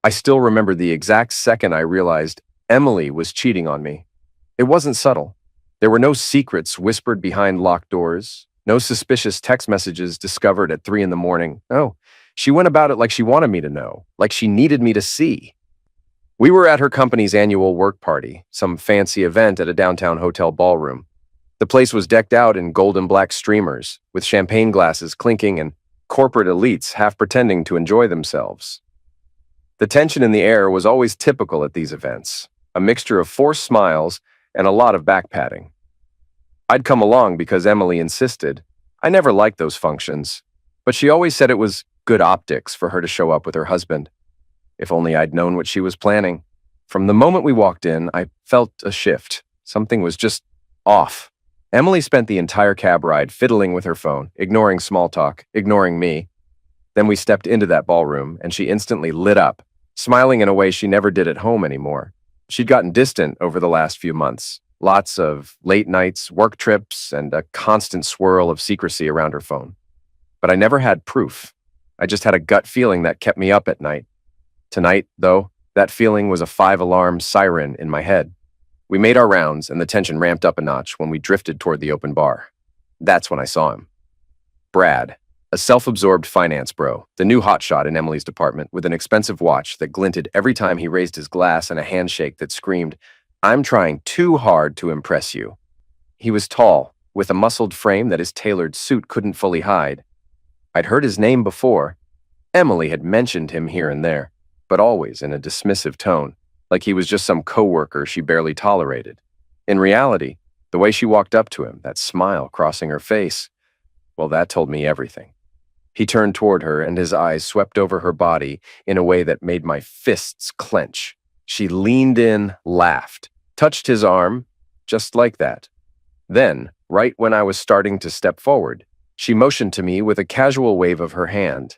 I still remember the exact second I realized Emily was cheating on me. It wasn't subtle. There were no secrets whispered behind locked doors, no suspicious text messages discovered at 3 in the morning. No, she went about it like she wanted me to know, like she needed me to see. We were at her company's annual work party, some fancy event at a downtown hotel ballroom. The place was decked out in gold and black streamers, with champagne glasses clinking and corporate elites half pretending to enjoy themselves. The tension in the air was always typical at these events, a mixture of forced smiles and a lot of back patting. I'd come along because Emily insisted. I never liked those functions, but she always said it was good optics for her to show up with her husband. If only I'd known what she was planning. From the moment we walked in, I felt a shift. Something was just off. Emily spent the entire cab ride fiddling with her phone, ignoring small talk, ignoring me. Then we stepped into that ballroom, and she instantly lit up, smiling in a way she never did at home anymore. She'd gotten distant over the last few months. Lots of late nights, work trips, and a constant swirl of secrecy around her phone. But I never had proof. I just had a gut feeling that kept me up at night. Tonight, though, that feeling was a 5-alarm siren in my head. We made our rounds, and the tension ramped up a notch when we drifted toward the open bar. That's when I saw him. Brad, a self-absorbed finance bro, the new hotshot in Emily's department, with an expensive watch that glinted every time he raised his glass and a handshake that screamed, "I'm trying too hard to impress you." He was tall, with a muscled frame that his tailored suit couldn't fully hide. I'd heard his name before. Emily had mentioned him here and there, but always in a dismissive tone, like he was just some coworker she barely tolerated. In reality, the way she walked up to him, that smile crossing her face, well, that told me everything. He turned toward her, and his eyes swept over her body in a way that made my fists clench. She leaned in, laughed, touched his arm, just like that. Then, right when I was starting to step forward, she motioned to me with a casual wave of her hand.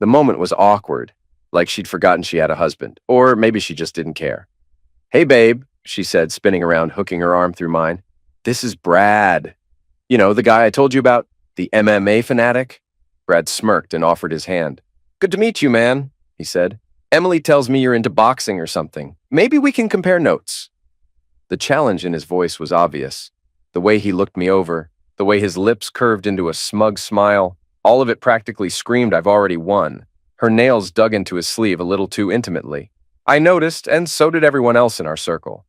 The moment was awkward, like she'd forgotten she had a husband, or maybe she just didn't care. "Hey, babe," she said, spinning around, hooking her arm through mine. "This is Brad. You know, the guy I told you about, the MMA fanatic?" Brad smirked and offered his hand. "Good to meet you, man," he said. "Emily tells me you're into boxing or something. Maybe we can compare notes." The challenge in his voice was obvious. The way he looked me over, the way his lips curved into a smug smile, all of it practically screamed I've already won. Her nails dug into his sleeve a little too intimately. I noticed, and so did everyone else in our circle.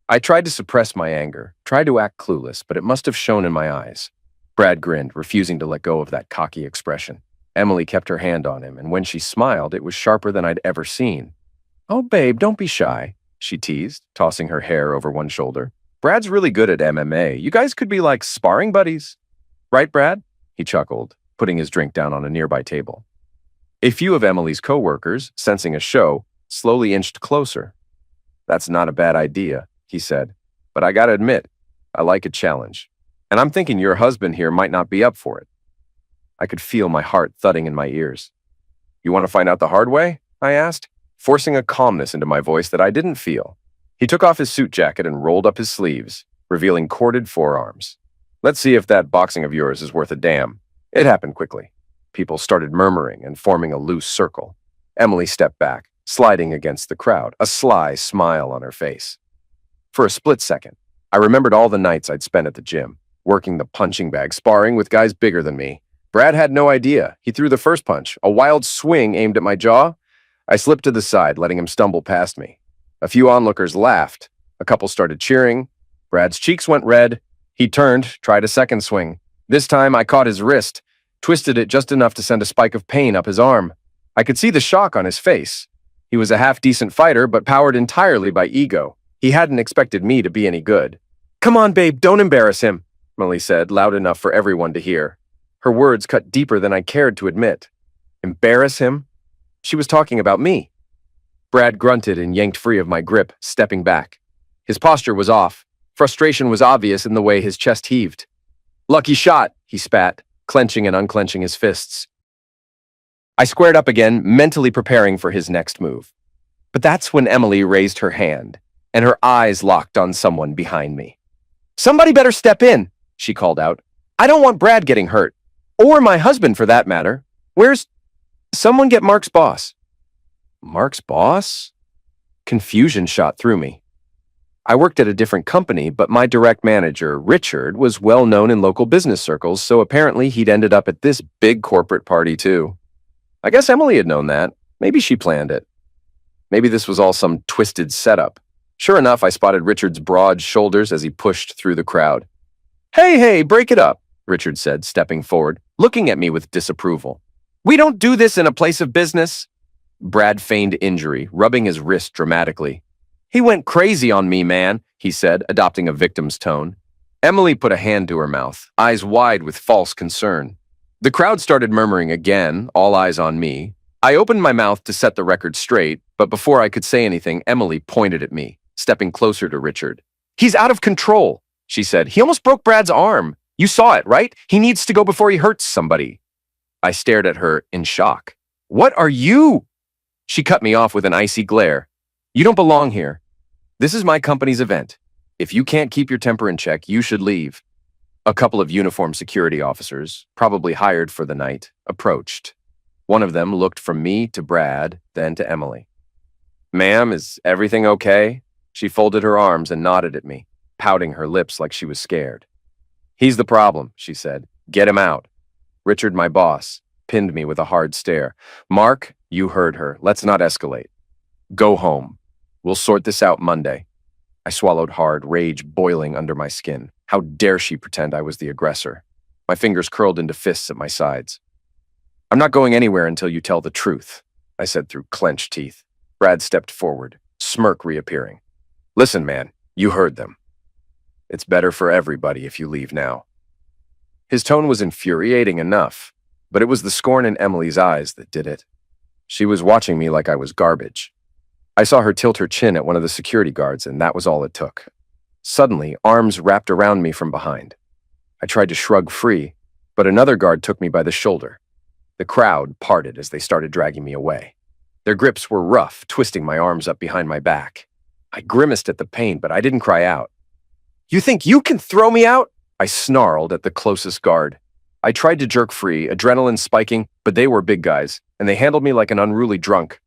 I tried to suppress my anger, tried to act clueless, but it must have shown in my eyes. Brad grinned, refusing to let go of that cocky expression. Emily kept her hand on him, and when she smiled, it was sharper than I'd ever seen. "Oh, babe, don't be shy," she teased, tossing her hair over one shoulder. "Brad's really good at MMA. You guys could be like sparring buddies." "Right, Brad?" He chuckled, putting his drink down on a nearby table. A few of Emily's coworkers, sensing a show, slowly inched closer. "That's not a bad idea," he said, "but I gotta admit, I like a challenge. And I'm thinking your husband here might not be up for it." I could feel my heart thudding in my ears. "You want to find out the hard way?" I asked, forcing a calmness into my voice that I didn't feel. He took off his suit jacket and rolled up his sleeves, revealing corded forearms. "Let's see if that boxing of yours is worth a damn." It happened quickly. People started murmuring and forming a loose circle. Emily stepped back, sliding against the crowd, a sly smile on her face. For a split second, I remembered all the nights I'd spent at the gym, working the punching bag, sparring with guys bigger than me. Brad had no idea. He threw the first punch, a wild swing aimed at my jaw. I slipped to the side, letting him stumble past me. A few onlookers laughed. A couple started cheering. Brad's cheeks went red. He turned, tried a second swing. This time, I caught his wrist, twisted it just enough to send a spike of pain up his arm. I could see the shock on his face. He was a half-decent fighter, but powered entirely by ego. He hadn't expected me to be any good. "Come on, babe, don't embarrass him," Emily said, loud enough for everyone to hear. Her words cut deeper than I cared to admit. Embarrass him? She was talking about me. Brad grunted and yanked free of my grip, stepping back. His posture was off. Frustration was obvious in the way his chest heaved. "Lucky shot," he spat, clenching and unclenching his fists. I squared up again, mentally preparing for his next move. But that's when Emily raised her hand, and her eyes locked on someone behind me. "Somebody better step in," she called out. "I don't want Brad getting hurt. Or my husband, for that matter. Where's... Someone get Mark's boss." Mark's boss? Confusion shot through me. I worked at a different company, but my direct manager, Richard, was well known in local business circles, so apparently he'd ended up at this big corporate party too. I guess Emily had known that. Maybe she planned it. Maybe this was all some twisted setup. Sure enough, I spotted Richard's broad shoulders as he pushed through the crowd. Hey, break it up, Richard said, stepping forward, looking at me with disapproval. We don't do this in a place of business. Brad feigned injury, rubbing his wrist dramatically. He went crazy on me, man, he said, adopting a victim's tone. Emily put a hand to her mouth, eyes wide with false concern. The crowd started murmuring again, all eyes on me. I opened my mouth to set the record straight, but before I could say anything, Emily pointed at me, stepping closer to Richard. He's out of control, she said. He almost broke Brad's arm. You saw it, right? He needs to go before he hurts somebody. I stared at her in shock. What are you? She cut me off with an icy glare. You don't belong here. This is my company's event. If you can't keep your temper in check, you should leave. A couple of uniformed security officers, probably hired for the night, approached. One of them looked from me to Brad, then to Emily. Ma'am, is everything okay? She folded her arms and nodded at me, pouting her lips like she was scared. He's the problem, she said. Get him out. Richard, my boss, pinned me with a hard stare. Mark, you heard her. Let's not escalate. Go home. We'll sort this out Monday. I swallowed hard, rage boiling under my skin. How dare she pretend I was the aggressor? My fingers curled into fists at my sides. I'm not going anywhere until you tell the truth, I said through clenched teeth. Brad stepped forward, smirk reappearing. Listen, man, you heard them. It's better for everybody if you leave now. His tone was infuriating enough, but it was the scorn in Emily's eyes that did it. She was watching me like I was garbage. I saw her tilt her chin at one of the security guards, and that was all it took. Suddenly, arms wrapped around me from behind. I tried to shrug free, but another guard took me by the shoulder. The crowd parted as they started dragging me away. Their grips were rough, twisting my arms up behind my back. I grimaced at the pain, but I didn't cry out. You think you can throw me out? I snarled at the closest guard. I tried to jerk free, adrenaline spiking, but they were big guys, and they handled me like an unruly drunk.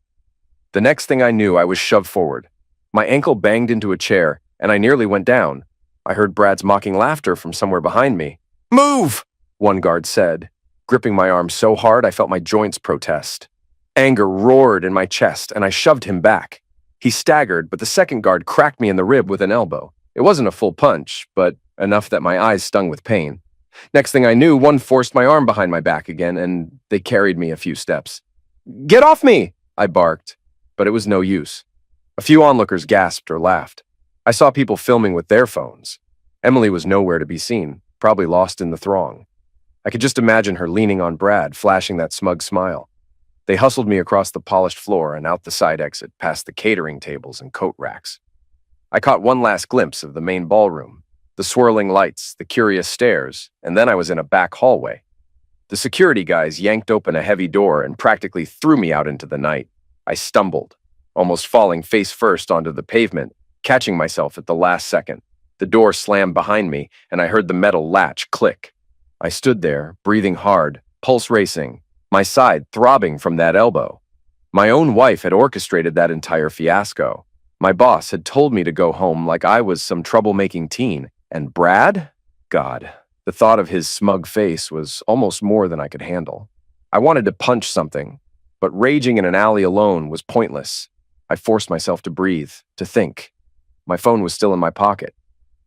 The next thing I knew, I was shoved forward. My ankle banged into a chair, and I nearly went down. I heard Brad's mocking laughter from somewhere behind me. Move! One guard said, gripping my arm so hard I felt my joints protest. Anger roared in my chest, and I shoved him back. He staggered, but the second guard cracked me in the rib with an elbow. It wasn't a full punch, but enough that my eyes stung with pain. Next thing I knew, one forced my arm behind my back again, and they carried me a few steps. Get off me! I barked, but it was no use. A few onlookers gasped or laughed. I saw people filming with their phones. Emily was nowhere to be seen, probably lost in the throng. I could just imagine her leaning on Brad, flashing that smug smile. They hustled me across the polished floor and out the side exit, past the catering tables and coat racks. I caught one last glimpse of the main ballroom, the swirling lights, the curious stares, and then I was in a back hallway. The security guys yanked open a heavy door and practically threw me out into the night. I stumbled, almost falling face first onto the pavement, catching myself at the last second. The door slammed behind me, and I heard the metal latch click. I stood there, breathing hard, pulse racing, my side throbbing from that elbow. My own wife had orchestrated that entire fiasco. My boss had told me to go home like I was some troublemaking teen. And Brad? God, the thought of his smug face was almost more than I could handle. I wanted to punch something, but raging in an alley alone was pointless. I forced myself to breathe, to think. My phone was still in my pocket.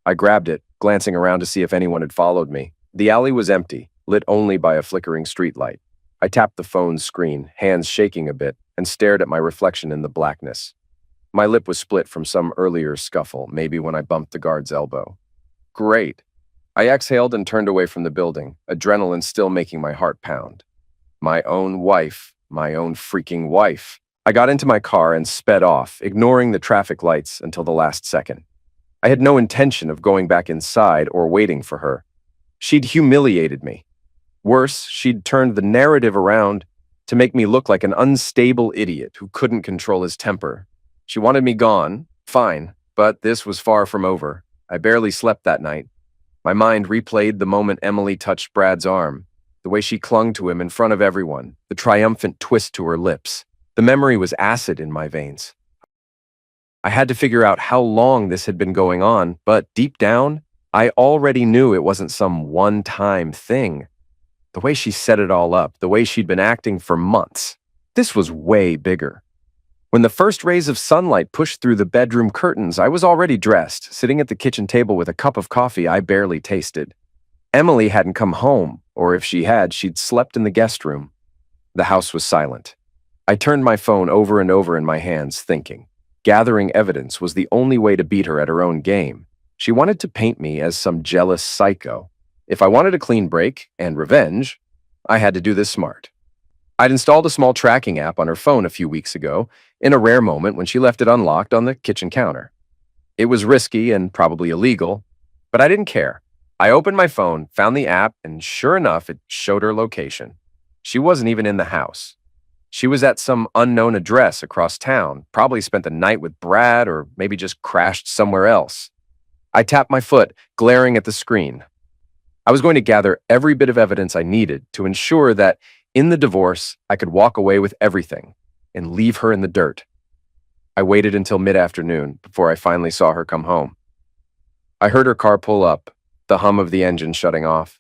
I grabbed it, glancing around to see if anyone had followed me. The alley was empty, lit only by a flickering streetlight. I tapped the phone's screen, hands shaking a bit, and stared at my reflection in the blackness. My lip was split from some earlier scuffle, maybe when I bumped the guard's elbow. Great. I exhaled and turned away from the building, adrenaline still making my heart pound. My own wife, my own freaking wife. I got into my car and sped off, ignoring the traffic lights until the last second. I had no intention of going back inside or waiting for her. She'd humiliated me. Worse, she'd turned the narrative around to make me look like an unstable idiot who couldn't control his temper. She wanted me gone, fine, but this was far from over. I barely slept that night. My mind replayed the moment Emily touched Brad's arm, the way she clung to him in front of everyone, the triumphant twist to her lips, The memory was acid in my veins. I had to figure out how long this had been going on, but deep down, I already knew it wasn't some one-time thing. The way she set it all up, the way she'd been acting for months, this was way bigger. When the first rays of sunlight pushed through the bedroom curtains, I was already dressed, sitting at the kitchen table with a cup of coffee I barely tasted. Emily hadn't come home, or if she had, she'd slept in the guest room. The house was silent. I turned my phone over and over in my hands, thinking. Gathering evidence was the only way to beat her at her own game. She wanted to paint me as some jealous psycho. If I wanted a clean break and revenge, I had to do this smart. I'd installed a small tracking app on her phone a few weeks ago, in a rare moment when she left it unlocked on the kitchen counter. It was risky and probably illegal, but I didn't care. I opened my phone, found the app, and sure enough, it showed her location. She wasn't even in the house. She was at some unknown address across town, probably spent the night with Brad or maybe just crashed somewhere else. I tapped my foot, glaring at the screen. I was going to gather every bit of evidence I needed to ensure that in the divorce, I could walk away with everything and leave her in the dirt. I waited until mid-afternoon before I finally saw her come home. I heard her car pull up, the hum of the engine shutting off.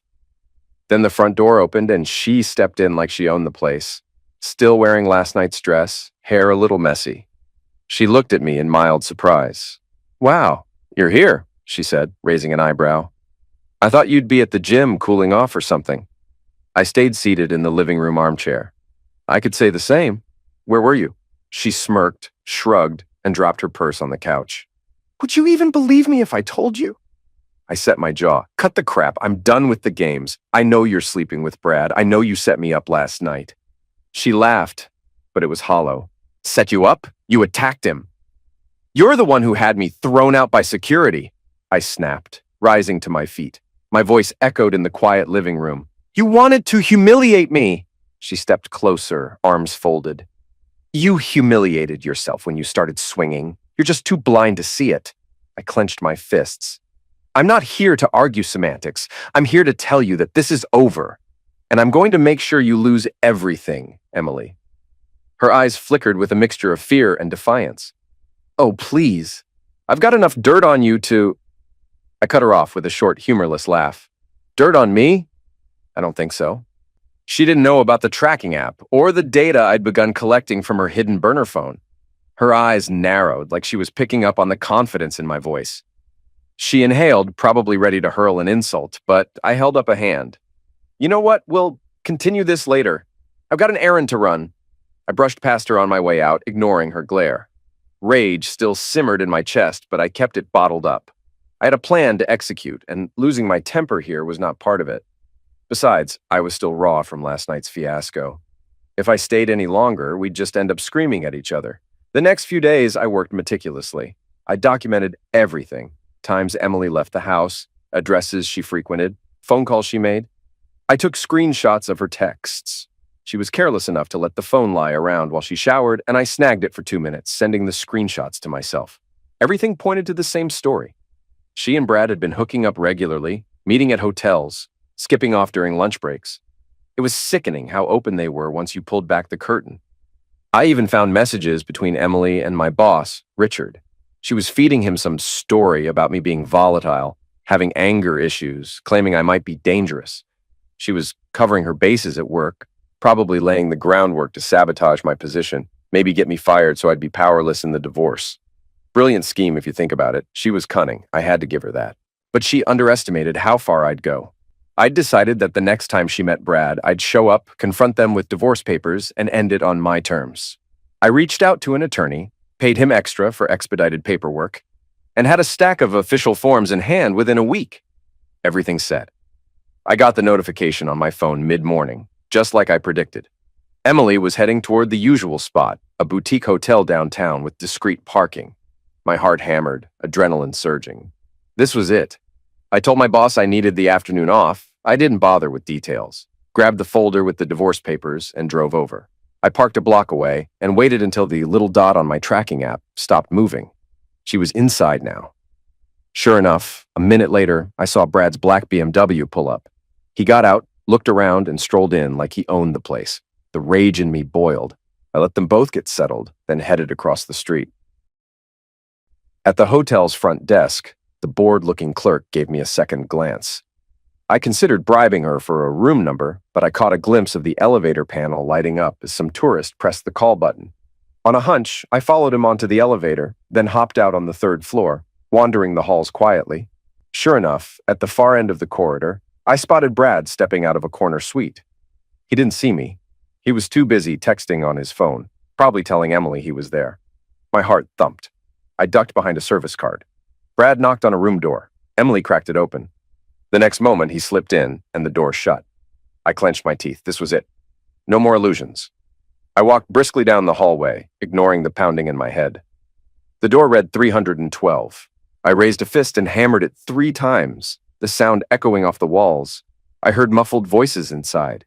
Then the front door opened and she stepped in like she owned the place, still wearing last night's dress, hair a little messy. She looked at me in mild surprise. "Wow, you're here," she said, raising an eyebrow. "I thought you'd be at the gym cooling off or something." I stayed seated in the living room armchair. "I could say the same. Where were you?" She smirked, shrugged, and dropped her purse on the couch. "Would you even believe me if I told you?" I set my jaw. "Cut the crap. I'm done with the games. I know you're sleeping with Brad. I know you set me up last night." She laughed, but it was hollow. "Set you up? You attacked him. You're the one who had me thrown out by security," I snapped, rising to my feet. My voice echoed in the quiet living room. "You wanted to humiliate me." She stepped closer, arms folded. "You humiliated yourself when you started swinging. You're just too blind to see it." I clenched my fists. "I'm not here to argue semantics. I'm here to tell you that this is over. And I'm going to make sure you lose everything, Emily." Her eyes flickered with a mixture of fear and defiance. "Oh, please. I've got enough dirt on you to—" I cut her off with a short, humorless laugh. "Dirt on me? I don't think so." She didn't know about the tracking app or the data I'd begun collecting from her hidden burner phone. Her eyes narrowed like she was picking up on the confidence in my voice. She inhaled, probably ready to hurl an insult, but I held up a hand. "You know what? We'll continue this later. I've got an errand to run." I brushed past her on my way out, ignoring her glare. Rage still simmered in my chest, but I kept it bottled up. I had a plan to execute, and losing my temper here was not part of it. Besides, I was still raw from last night's fiasco. If I stayed any longer, we'd just end up screaming at each other. The next few days, I worked meticulously. I documented everything. Times Emily left the house, addresses she frequented, phone calls she made. I took screenshots of her texts. She was careless enough to let the phone lie around while she showered, and I snagged it for 2 minutes, sending the screenshots to myself. Everything pointed to the same story. She and Brad had been hooking up regularly, meeting at hotels, skipping off during lunch breaks. It was sickening how open they were once you pulled back the curtain. I even found messages between Emily and my boss, Richard. She was feeding him some story about me being volatile, having anger issues, claiming I might be dangerous. She was covering her bases at work, probably laying the groundwork to sabotage my position, maybe get me fired so I'd be powerless in the divorce. Brilliant scheme if you think about it. She was cunning. I had to give her that. But she underestimated how far I'd go. I'd decided that the next time she met Brad, I'd show up, confront them with divorce papers, and end it on my terms. I reached out to an attorney, paid him extra for expedited paperwork, and had a stack of official forms in hand within a week. Everything set. I got the notification on my phone mid-morning, just like I predicted. Emily was heading toward the usual spot, a boutique hotel downtown with discreet parking. My heart hammered, adrenaline surging. This was it. I told my boss I needed the afternoon off. I didn't bother with details. Grabbed the folder with the divorce papers and drove over. I parked a block away and waited until the little dot on my tracking app stopped moving. She was inside now. Sure enough, a minute later, I saw Brad's black BMW pull up. He got out, looked around, and strolled in like he owned the place. The rage in me boiled. I let them both get settled, then headed across the street. At the hotel's front desk, the bored-looking clerk gave me a second glance. I considered bribing her for a room number, but I caught a glimpse of the elevator panel lighting up as some tourist pressed the call button. On a hunch, I followed him onto the elevator, then hopped out on the third floor, wandering the halls quietly. Sure enough, at the far end of the corridor, I spotted Brad stepping out of a corner suite. He didn't see me. He was too busy texting on his phone, probably telling Emily he was there. My heart thumped. I ducked behind a service card. Brad knocked on a room door. Emily cracked it open. The next moment, he slipped in, and the door shut. I clenched my teeth. This was it. No more illusions. I walked briskly down the hallway, ignoring the pounding in my head. The door read 312. I raised a fist and hammered it 3 times, the sound echoing off the walls. I heard muffled voices inside.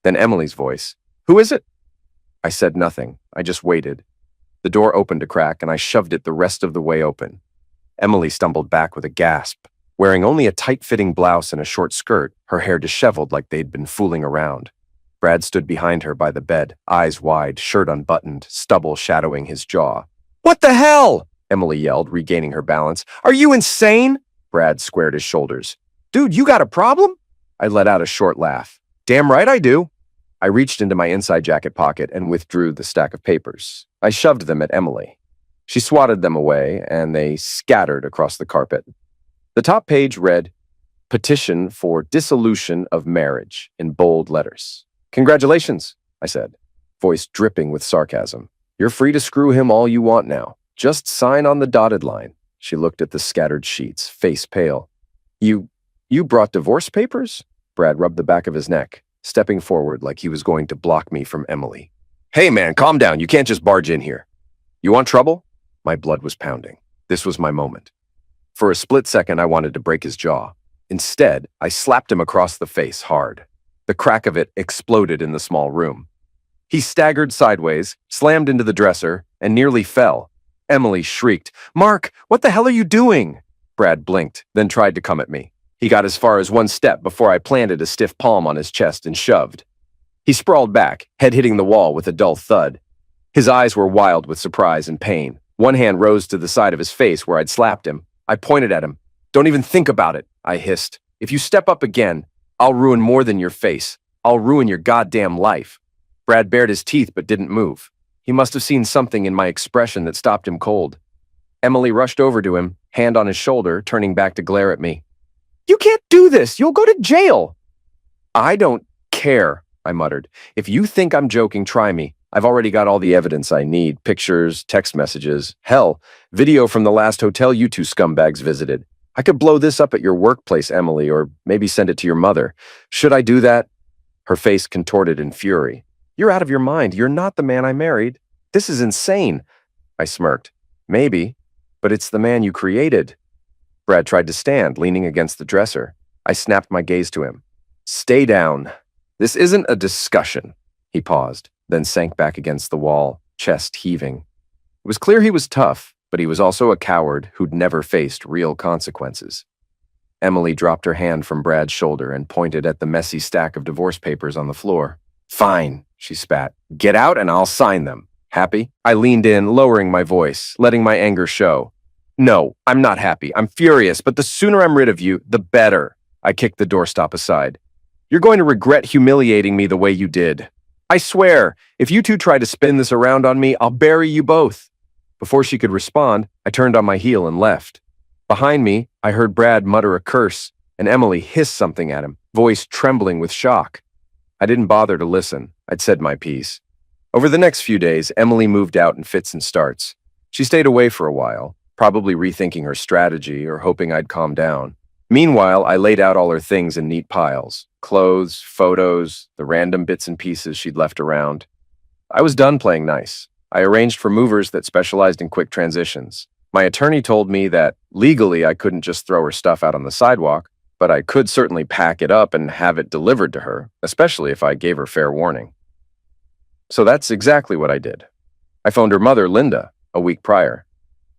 Then Emily's voice. "Who is it?" I said nothing. I just waited. The door opened a crack, and I shoved it the rest of the way open. Emily stumbled back with a gasp. Wearing only a tight-fitting blouse and a short skirt, her hair disheveled like they'd been fooling around. Brad stood behind her by the bed, eyes wide, shirt unbuttoned, stubble shadowing his jaw. "What the hell?" Emily yelled, regaining her balance. "Are you insane?" Brad squared his shoulders. "Dude, you got a problem?" I let out a short laugh. "Damn right I do." I reached into my inside jacket pocket and withdrew the stack of papers. I shoved them at Emily. She swatted them away, and they scattered across the carpet. The top page read, "Petition for dissolution of marriage," in bold letters. "Congratulations," I said, voice dripping with sarcasm. "You're free to screw him all you want now. Just sign on the dotted line." She looked at the scattered sheets, face pale. You brought divorce papers?" Brad rubbed the back of his neck, stepping forward like he was going to block me from Emily. "Hey man, calm down. You can't just barge in here. You want trouble?" My blood was pounding. This was my moment. For a split second, I wanted to break his jaw. Instead, I slapped him across the face hard. The crack of it exploded in the small room. He staggered sideways, slammed into the dresser, and nearly fell. Emily shrieked, "Mark, what the hell are you doing?" Brad blinked, then tried to come at me. He got as far as one step before I planted a stiff palm on his chest and shoved. He sprawled back, head hitting the wall with a dull thud. His eyes were wild with surprise and pain. One hand rose to the side of his face where I'd slapped him. I pointed at him. "Don't even think about it," I hissed. "If you step up again, I'll ruin more than your face. I'll ruin your goddamn life." Brad bared his teeth but didn't move. He must have seen something in my expression that stopped him cold. Emily rushed over to him, hand on his shoulder, turning back to glare at me. "You can't do this! You'll go to jail!" "I don't care," I muttered. "If you think I'm joking, try me. I've already got all the evidence I need. Pictures, text messages, hell, video from the last hotel you two scumbags visited. I could blow this up at your workplace, Emily, or maybe send it to your mother. Should I do that?" Her face contorted in fury. "You're out of your mind. You're not the man I married. This is insane." I smirked. "Maybe, but it's the man you created." Brad tried to stand, leaning against the dresser. I snapped my gaze to him. "Stay down. This isn't a discussion." He paused, then sank back against the wall, chest heaving. It was clear he was tough, but he was also a coward who'd never faced real consequences. Emily dropped her hand from Brad's shoulder and pointed at the messy stack of divorce papers on the floor. "Fine," she spat. "Get out and I'll sign them. Happy?" I leaned in, lowering my voice, letting my anger show. "No, I'm not happy. I'm furious, but the sooner I'm rid of you, the better." I kicked the doorstop aside. "You're going to regret humiliating me the way you did. I swear, if you two try to spin this around on me, I'll bury you both." Before she could respond, I turned on my heel and left. Behind me, I heard Brad mutter a curse, and Emily hiss something at him, voice trembling with shock. I didn't bother to listen. I'd said my piece. Over the next few days, Emily moved out in fits and starts. She stayed away for a while, probably rethinking her strategy or hoping I'd calm down. Meanwhile, I laid out all her things in neat piles. Clothes, photos, the random bits and pieces she'd left around. I was done playing nice. I arranged for movers that specialized in quick transitions. My attorney told me that legally I couldn't just throw her stuff out on the sidewalk, but I could certainly pack it up and have it delivered to her, especially if I gave her fair warning. So that's exactly what I did. I phoned her mother, Linda, a week prior.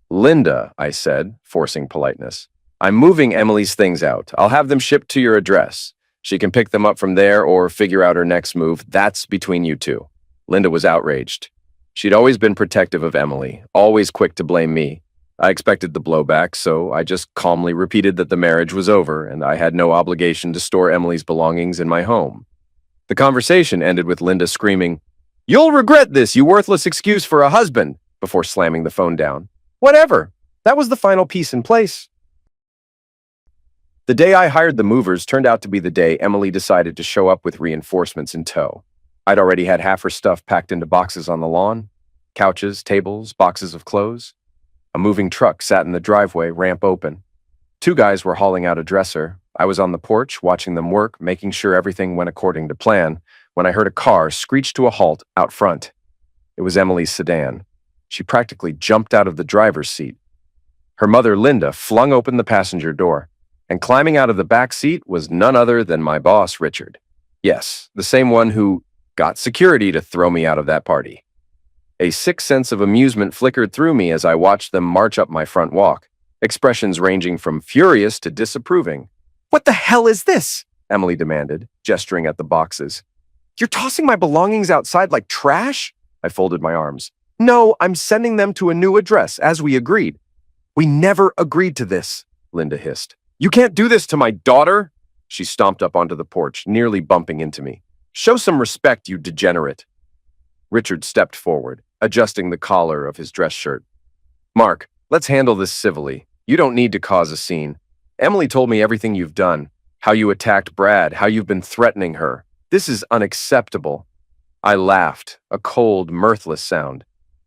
"Linda," I said, forcing politeness, "I'm moving Emily's things out. I'll have them shipped to your address. She can pick them up from there or figure out her next move. That's between you two." Linda was outraged. She'd always been protective of Emily, always quick to blame me. I expected the blowback, so I just calmly repeated that the marriage was over and I had no obligation to store Emily's belongings in my home. The conversation ended with Linda screaming, "You'll regret this, you worthless excuse for a husband," before slamming the phone down. Whatever. That was the final piece in place. The day I hired the movers turned out to be the day Emily decided to show up with reinforcements in tow. I'd already had half her stuff packed into boxes on the lawn: couches, tables, boxes of clothes. A moving truck sat in the driveway, ramp open. Two guys were hauling out a dresser. I was on the porch, watching them work, making sure everything went according to plan, when I heard a car screech to a halt out front. It was Emily's sedan. She practically jumped out of the driver's seat. Her mother, Linda, flung open the passenger door, and climbing out of the back seat was none other than my boss, Richard. Yes, the same one who got security to throw me out of that party. A sick sense of amusement flickered through me as I watched them march up my front walk, expressions ranging from furious to disapproving. "What the hell is this?" Emily demanded, gesturing at the boxes. "You're tossing my belongings outside like trash?" I folded my arms. "No, I'm sending them to a new address, as we agreed." "We never agreed to this," Linda hissed. "You can't do this to my daughter!" She stomped up onto the porch, nearly bumping into me. "Show some respect, you degenerate." Richard stepped forward, adjusting the collar of his dress shirt. "Mark, let's handle this civilly. You don't need to cause a scene. Emily told me everything you've done, how you attacked Brad, how you've been threatening her. This is unacceptable." I laughed, a cold, mirthless sound.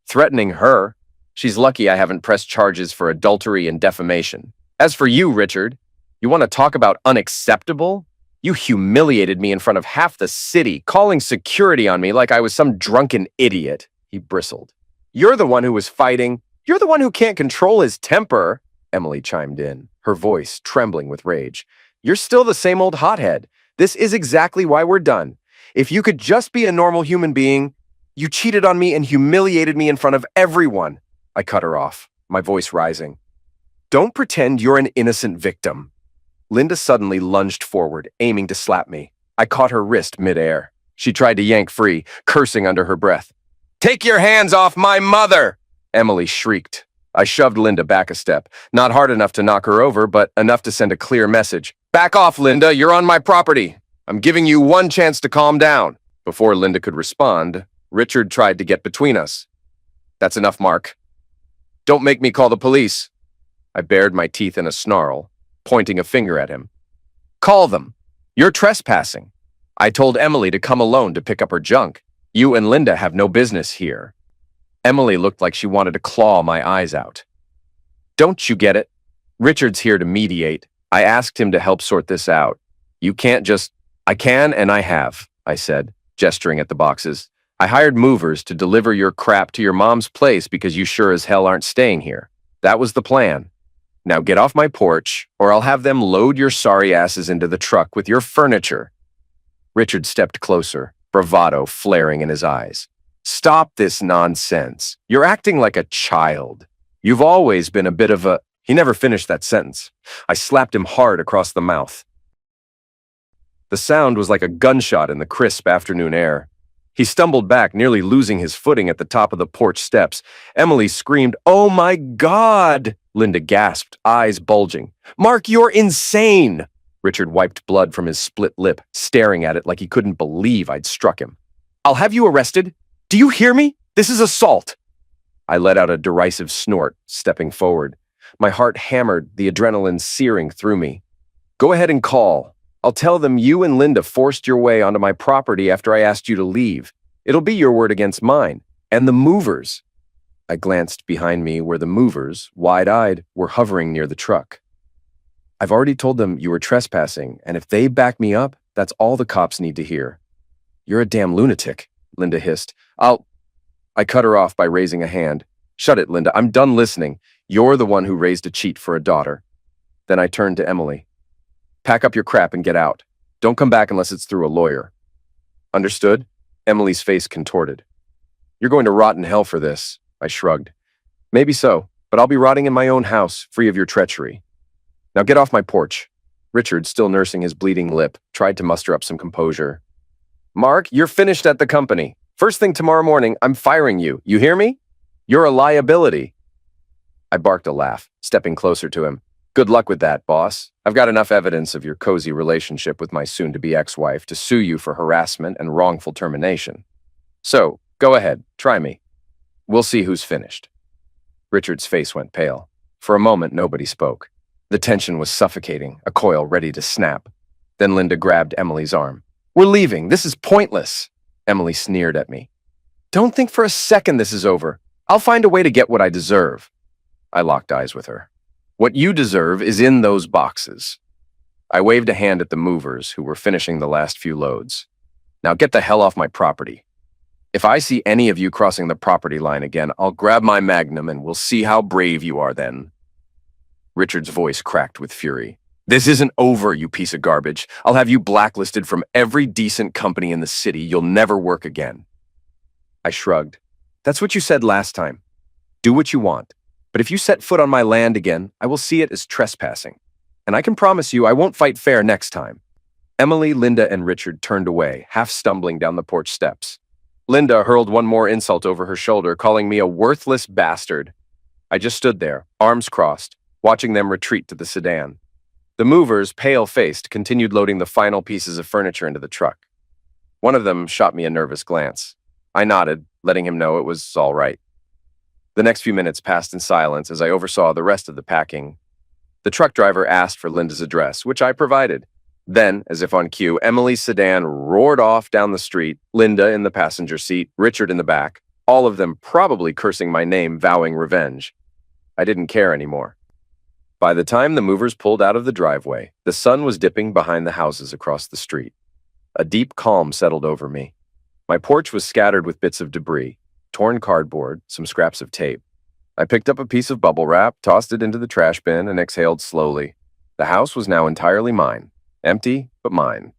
"Threatening her? She's lucky I haven't pressed charges for adultery and defamation. As for you, Richard, you want to talk about unacceptable? You humiliated me in front of half the city, calling security on me like I was some drunken idiot." He bristled. "You're the one who was fighting. You're the one who can't control his temper," Emily chimed in, her voice trembling with rage. "You're still the same old hothead. This is exactly why we're done. If you could just be a normal human being, you cheated on me and humiliated me in front of everyone." I cut her off, my voice rising. "Don't pretend you're an innocent victim." Linda suddenly lunged forward, aiming to slap me. I caught her wrist midair. She tried to yank free, cursing under her breath. "Take your hands off my mother!" Emily shrieked. I shoved Linda back a step, not hard enough to knock her over, but enough to send a clear message. "Back off, Linda, you're on my property. I'm giving you one chance to calm down." Before Linda could respond, Richard tried to get between us. "That's enough, Mark. Don't make me call the police." I bared my teeth in a snarl, pointing a finger at him. "Call them. You're trespassing. I told Emily to come alone to pick up her junk. You and Linda have no business here." Emily looked like she wanted to claw my eyes out. "Don't you get it? Richard's here to mediate. I asked him to help sort this out. You can't just—" "I can and I have," I said, gesturing at the boxes. "I hired movers to deliver your crap to your mom's place because you sure as hell aren't staying here. That was the plan. Now get off my porch, or I'll have them load your sorry asses into the truck with your furniture." Richard stepped closer, bravado flaring in his eyes. "Stop this nonsense. You're acting like a child. You've always been a bit of a—" He never finished that sentence. I slapped him hard across the mouth. The sound was like a gunshot in the crisp afternoon air. He stumbled back, nearly losing his footing at the top of the porch steps. Emily screamed, "Oh my God!" Linda gasped, eyes bulging. "Mark, you're insane!" Richard wiped blood from his split lip, staring at it like he couldn't believe I'd struck him. "I'll have you arrested. Do you hear me? This is assault." I let out a derisive snort, stepping forward. My heart hammered, the adrenaline searing through me. "Go ahead and call. I'll tell them you and Linda forced your way onto my property after I asked you to leave. It'll be your word against mine. And the movers." I glanced behind me where the movers, wide-eyed, were hovering near the truck. "I've already told them you were trespassing, and if they back me up, that's all the cops need to hear." "You're a damn lunatic," Linda hissed. I cut her off by raising a hand. "Shut it, Linda. I'm done listening. You're the one who raised a cheat for a daughter." Then I turned to Emily. "Pack up your crap and get out. Don't come back unless it's through a lawyer." "Understood?" Emily's face contorted. "You're going to rot in hell for this," I shrugged. "Maybe so, but I'll be rotting in my own house, free of your treachery. Now get off my porch." Richard, still nursing his bleeding lip, tried to muster up some composure. "Mark, you're finished at the company. First thing tomorrow morning, I'm firing you. You hear me? You're a liability. I barked a laugh, stepping closer to him. Good luck with that, boss. I've got enough evidence of your cozy relationship with my soon-to-be ex-wife to sue you for harassment and wrongful termination. So, go ahead, try me. We'll see who's finished. Richard's face went pale. For a moment, nobody spoke. The tension was suffocating, a coil ready to snap. Then Linda grabbed Emily's arm. We're leaving. This is pointless. Emily sneered at me. Don't think for a second this is over. I'll find a way to get what I deserve. I locked eyes with her. What you deserve is in those boxes. I waved a hand at the movers who were finishing the last few loads. Now get the hell off my property. If I see any of you crossing the property line again, I'll grab my magnum and we'll see how brave you are then. Richard's voice cracked with fury. This isn't over, you piece of garbage. I'll have you blacklisted from every decent company in the city. You'll never work again. I shrugged. That's what you said last time. Do what you want. But if you set foot on my land again, I will see it as trespassing. And I can promise you I won't fight fair next time. Emily, Linda, and Richard turned away, half stumbling down the porch steps. Linda hurled one more insult over her shoulder, calling me a worthless bastard. I just stood there, arms crossed, watching them retreat to the sedan. The movers, pale-faced, continued loading the final pieces of furniture into the truck. One of them shot me a nervous glance. I nodded, letting him know it was all right. The next few minutes passed in silence as I oversaw the rest of the packing. The truck driver asked for Linda's address, which I provided. Then, as if on cue, Emily's sedan roared off down the street, Linda in the passenger seat, Richard in the back, all of them probably cursing my name, vowing revenge. I didn't care anymore. By the time the movers pulled out of the driveway, the sun was dipping behind the houses across the street. A deep calm settled over me. My porch was scattered with bits of debris, torn cardboard, some scraps of tape. I picked up a piece of bubble wrap, tossed it into the trash bin, and exhaled slowly. The house was now entirely mine. Empty, but mine.